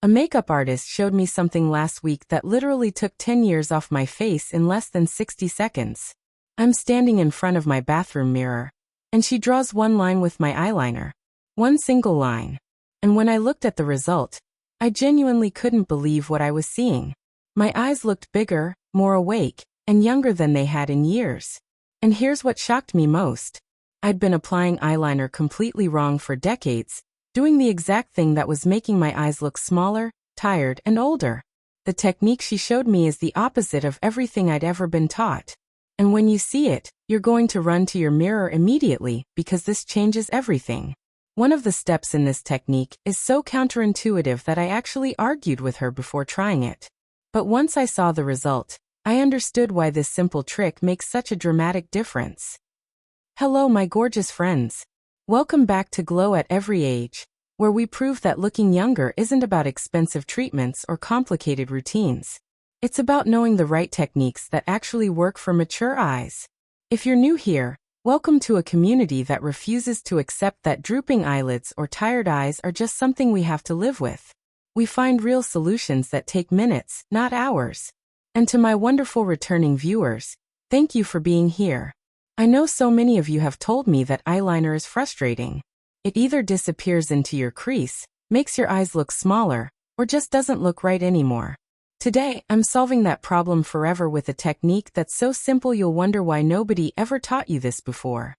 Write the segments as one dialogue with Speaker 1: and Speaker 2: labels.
Speaker 1: A makeup artist showed me something last week that literally took 10 years off my face in less than 60 seconds. I'm standing in front of my bathroom mirror, and she draws one line with my eyeliner. One single line. And when I looked at the result, I genuinely couldn't believe what I was seeing. My eyes looked bigger, more awake, and younger than they had in years. And here's what shocked me most. I'd been applying eyeliner completely wrong for decades, doing the exact thing that was making my eyes look smaller, tired, and older. The technique she showed me is the opposite of everything I'd ever been taught. And when you see it, you're going to run to your mirror immediately because this changes everything. One of the steps in this technique is so counterintuitive that I actually argued with her before trying it. But once I saw the result, I understood why this simple trick makes such a dramatic difference. Hello, my gorgeous friends. Welcome back to Glow at Every Age, where we prove that looking younger isn't about expensive treatments or complicated routines. It's about knowing the right techniques that actually work for mature eyes. If you're new here, welcome to a community that refuses to accept that drooping eyelids or tired eyes are just something we have to live with. We find real solutions that take minutes, not hours. And to my wonderful returning viewers, thank you for being here. I know so many of you have told me that eyeliner is frustrating. It either disappears into your crease, makes your eyes look smaller, or just doesn't look right anymore. Today, I'm solving that problem forever with a technique that's so simple you'll wonder why nobody ever taught you this before.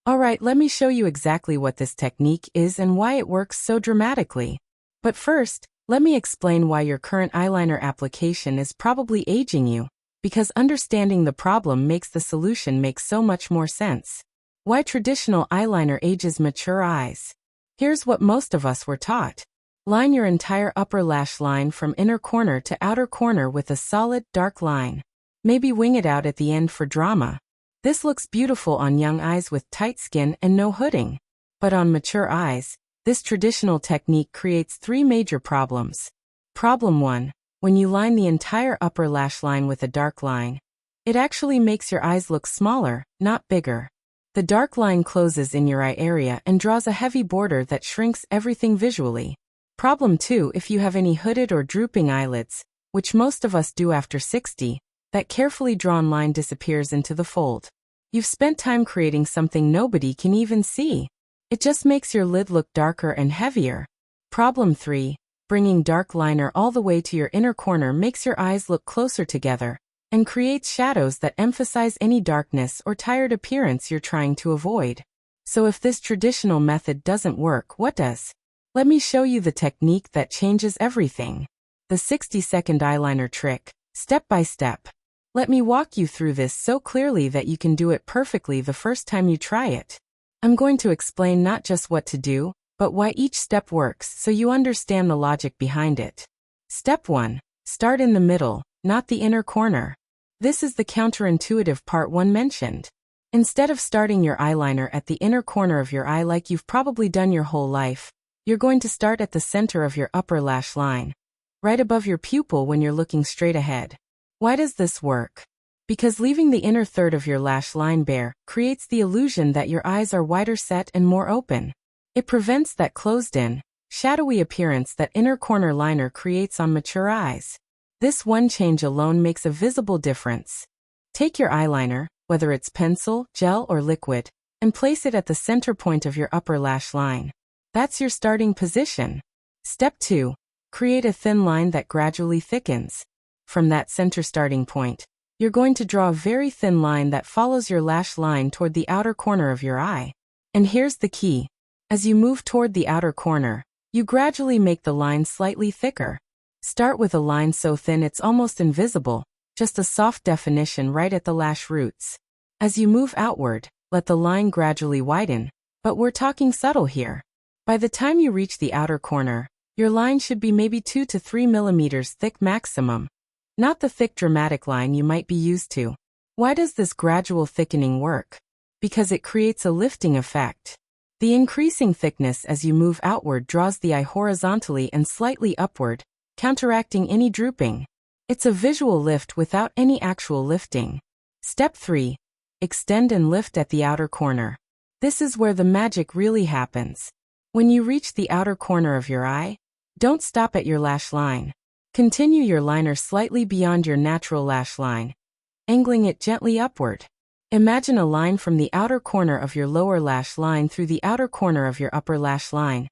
Speaker 1: Alright, let me show you exactly what this technique is and why it works so dramatically. But first, let me explain why your current eyeliner application is probably aging you, because understanding the problem makes the solution make so much more sense. Why traditional eyeliner ages mature eyes? Here's what most of us were taught. Line your entire upper lash line from inner corner to outer corner with a solid, dark line. Maybe wing it out at the end for drama. This looks beautiful on young eyes with tight skin and no hooding. But on mature eyes, this traditional technique creates three major problems. Problem 1. When you line the entire upper lash line with a dark line, it actually makes your eyes look smaller, not bigger. The dark line closes in your eye area and draws a heavy border that shrinks everything visually. Problem 2. If you have any hooded or drooping eyelids, which most of us do after 60, that carefully drawn line disappears into the fold. You've spent time creating something nobody can even see. It just makes your lid look darker and heavier. Problem 3. Bringing dark liner all the way to your inner corner makes your eyes look closer together and creates shadows that emphasize any darkness or tired appearance you're trying to avoid. So if this traditional method doesn't work, what does? Let me show you the technique that changes everything. The 60-second eyeliner trick, step by step. Let me walk you through this so clearly that you can do it perfectly the first time you try it. I'm going to explain not just what to do, but why each step works so you understand the logic behind it. Step 1. Start in the middle, not the inner corner. This is the counterintuitive part 1 mentioned. Instead of starting your eyeliner at the inner corner of your eye like you've probably done your whole life, you're going to start at the center of your upper lash line, right above your pupil when you're looking straight ahead. Why does this work? Because leaving the inner third of your lash line bare creates the illusion that your eyes are wider set and more open. It prevents that closed-in, shadowy appearance that inner corner liner creates on mature eyes. This one change alone makes a visible difference. Take your eyeliner, whether it's pencil, gel, or liquid, and place it at the center point of your upper lash line. That's your starting position. Step 2. Create a thin line that gradually thickens. From that center starting point, you're going to draw a very thin line that follows your lash line toward the outer corner of your eye. And here's the key. As you move toward the outer corner, you gradually make the line slightly thicker. Start with a line so thin it's almost invisible, just a soft definition right at the lash roots. As you move outward, let the line gradually widen, but we're talking subtle here. By the time you reach the outer corner, your line should be maybe 2 to 3 millimeters thick maximum. Not the thick dramatic line you might be used to. Why does this gradual thickening work? Because it creates a lifting effect. The increasing thickness as you move outward draws the eye horizontally and slightly upward, counteracting any drooping. It's a visual lift without any actual lifting. Step 3. Extend and lift at the outer corner. This is where the magic really happens. When you reach the outer corner of your eye, Don't stop at your lash line. Continue your liner slightly beyond your natural lash line, angling it gently upward. Imagine a line from the outer corner of your lower lash line through the outer corner of your upper lash line,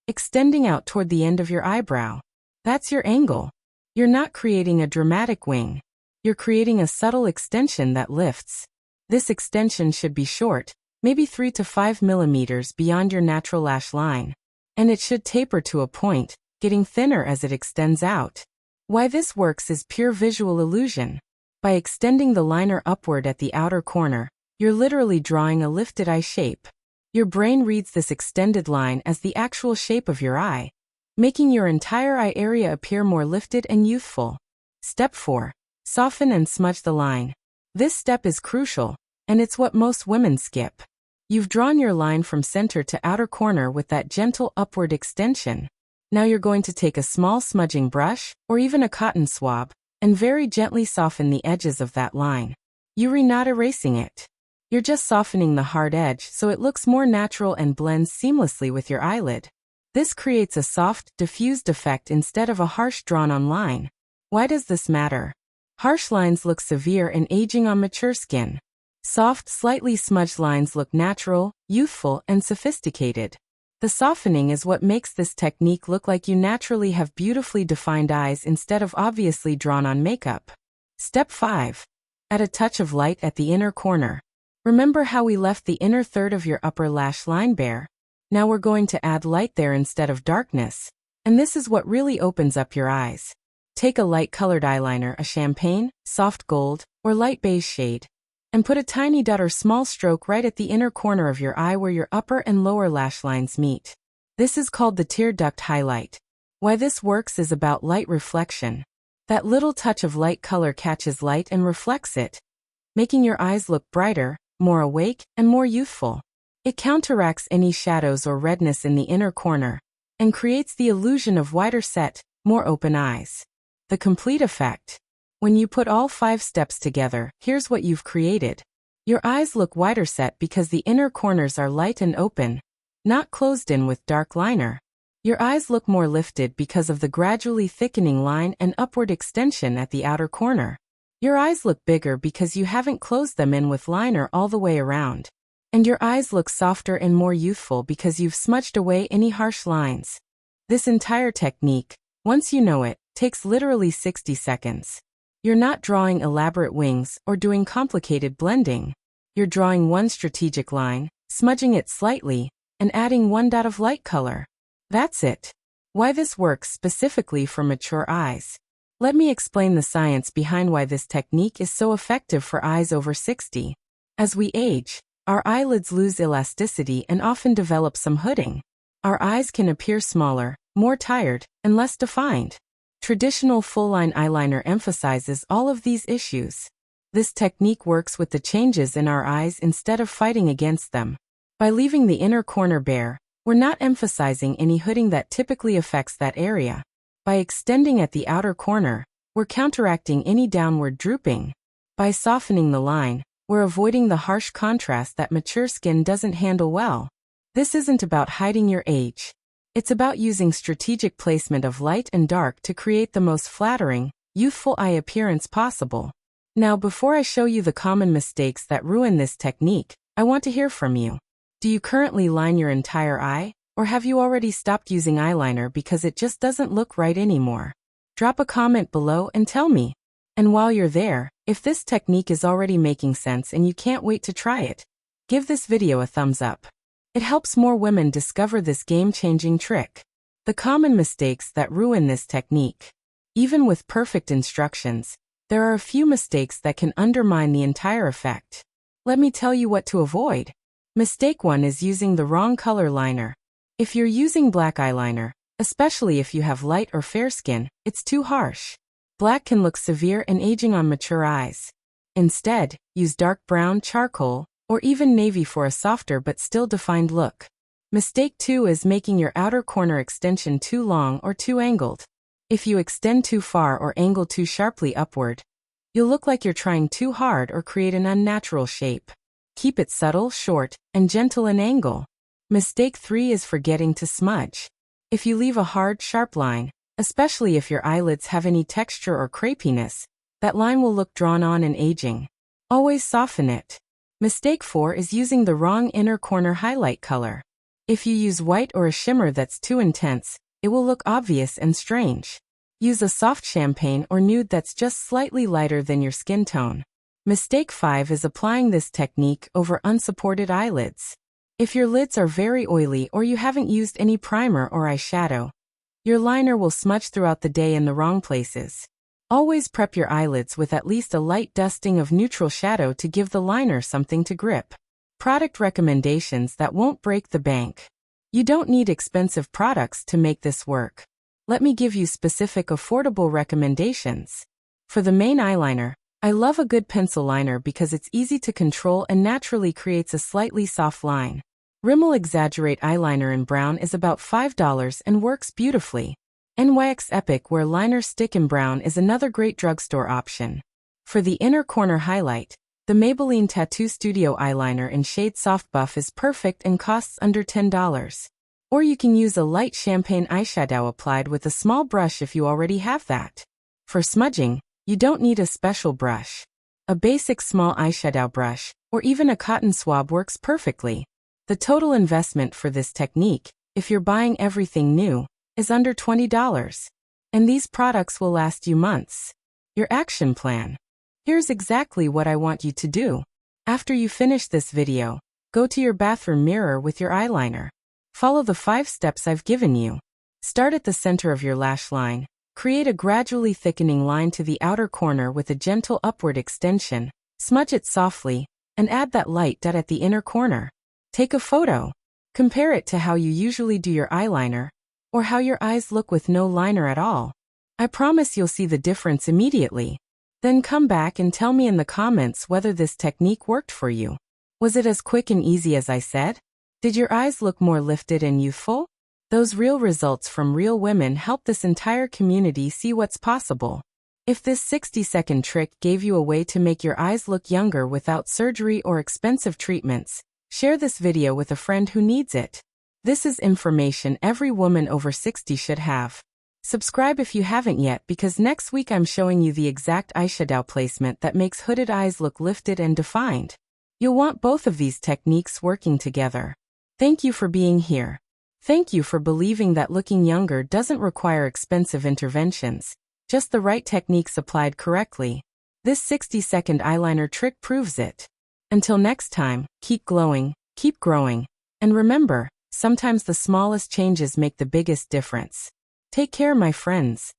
Speaker 1: extending out toward the end of your eyebrow. That's your angle. You're not creating a dramatic wing. You're creating a subtle extension that lifts. This extension should be short, maybe 3 to 5 millimeters beyond your natural lash line. And it should taper to a point, getting thinner as it extends out. Why this works is pure visual illusion. By extending the liner upward at the outer corner, you're literally drawing a lifted eye shape. Your brain reads this extended line as the actual shape of your eye, making your entire eye area appear more lifted and youthful. Step 4. Soften and smudge the line. This step is crucial, and it's what most women skip. You've drawn your line from center to outer corner with that gentle upward extension. Now you're going to take a small smudging brush, or even a cotton swab, and very gently soften the edges of that line. You're not erasing it. You're just softening the hard edge so it looks more natural and blends seamlessly with your eyelid. This creates a soft, diffused effect instead of a harsh drawn-on line. Why does this matter? Harsh lines look severe and aging on mature skin. Soft, slightly smudged lines look natural, youthful, and sophisticated. The softening is what makes this technique look like you naturally have beautifully defined eyes instead of obviously drawn-on makeup. Step 5. Add a touch of light at the inner corner. Remember how we left the inner third of your upper lash line bare? Now we're going to add light there instead of darkness. And this is what really opens up your eyes. Take a light-colored eyeliner, a champagne, soft gold, or light beige shade, and put a tiny dot or small stroke right at the inner corner of your eye where your upper and lower lash lines meet. This is called the tear duct highlight. Why this works is about light reflection. That little touch of light color catches light and reflects it, making your eyes look brighter, more awake, and more youthful. It counteracts any shadows or redness in the inner corner, and creates the illusion of wider set, more open eyes. The complete effect. When you put all 5 steps together, here's what you've created. Your eyes look wider set because the inner corners are light and open, not closed in with dark liner. Your eyes look more lifted because of the gradually thickening line and upward extension at the outer corner. Your eyes look bigger because you haven't closed them in with liner all the way around. And your eyes look softer and more youthful because you've smudged away any harsh lines. This entire technique, once you know it, takes literally 60 seconds. You're not drawing elaborate wings or doing complicated blending. You're drawing one strategic line, smudging it slightly, and adding one dot of light color. That's it. Why this works specifically for mature eyes. Let me explain the science behind why this technique is so effective for eyes over 60. As we age, our eyelids lose elasticity and often develop some hooding. Our eyes can appear smaller, more tired, and less defined. Traditional full-line eyeliner emphasizes all of these issues. This technique works with the changes in our eyes instead of fighting against them. By leaving the inner corner bare, we're not emphasizing any hooding that typically affects that area. By extending at the outer corner, we're counteracting any downward drooping. By softening the line, we're avoiding the harsh contrast that mature skin doesn't handle well. This isn't about hiding your age. It's about using strategic placement of light and dark to create the most flattering, youthful eye appearance possible. Now, before I show you the common mistakes that ruin this technique, I want to hear from you. Do you currently line your entire eye, or have you already stopped using eyeliner because it just doesn't look right anymore? Drop a comment below and tell me. And while you're there, if this technique is already making sense and you can't wait to try it, give this video a thumbs up. It helps more women discover this game-changing trick. The common mistakes that ruin this technique. Even with perfect instructions, there are a few mistakes that can undermine the entire effect. Let me tell you what to avoid. Mistake 1 is using the wrong color liner. If you're using black eyeliner, especially if you have light or fair skin, it's too harsh. Black can look severe and aging on mature eyes. Instead, use dark brown, charcoal, or even navy for a softer but still defined look. Mistake 2 is making your outer corner extension too long or too angled. If you extend too far or angle too sharply upward, you'll look like you're trying too hard or create an unnatural shape. Keep it subtle, short, and gentle in angle. Mistake 3 is forgetting to smudge. If you leave a hard, sharp line, especially if your eyelids have any texture or crepiness, that line will look drawn on and aging. Always soften it. Mistake 4 is using the wrong inner corner highlight color. If you use white or a shimmer that's too intense, it will look obvious and strange. Use a soft champagne or nude that's just slightly lighter than your skin tone. Mistake 5 is applying this technique over unsupported eyelids. If your lids are very oily or you haven't used any primer or eyeshadow, your liner will smudge throughout the day in the wrong places. Always prep your eyelids with at least a light dusting of neutral shadow to give the liner something to grip. Product recommendations that won't break the bank. You don't need expensive products to make this work. Let me give you specific affordable recommendations. For the main eyeliner, I love a good pencil liner because it's easy to control and naturally creates a slightly soft line. Rimmel Exaggerate Eyeliner in brown is about $5 and works beautifully. NYX Epic Wear Liner Stick in brown is another great drugstore option. For the inner corner highlight, the Maybelline Tattoo Studio eyeliner in shade Soft Buff is perfect and costs under $10. Or you can use a light champagne eyeshadow applied with a small brush if you already have that. For smudging, you don't need a special brush. A basic small eyeshadow brush, or even a cotton swab works perfectly. The total investment for this technique, if you're buying everything new, is under $20. And these products will last you months. Your action plan. Here's exactly what I want you to do. After you finish this video, go to your bathroom mirror with your eyeliner. Follow the 5 steps I've given you. Start at the center of your lash line. Create a gradually thickening line to the outer corner with a gentle upward extension. Smudge it softly, and add that light dot at the inner corner. Take a photo. Compare it to how you usually do your eyeliner, or how your eyes look with no liner at all. I promise you'll see the difference immediately. Then come back and tell me in the comments whether this technique worked for you. Was it as quick and easy as I said? Did your eyes look more lifted and youthful? Those real results from real women help this entire community see what's possible. If this 60-second trick gave you a way to make your eyes look younger without surgery or expensive treatments, share this video with a friend who needs it. This is information every woman over 60 should have. Subscribe if you haven't yet because next week I'm showing you the exact eyeshadow placement that makes hooded eyes look lifted and defined. You'll want both of these techniques working together. Thank you for being here. Thank you for believing that looking younger doesn't require expensive interventions, just the right techniques applied correctly. This 60-second eyeliner trick proves it. Until next time, keep glowing, keep growing, and remember, sometimes the smallest changes make the biggest difference. Take care, my friends.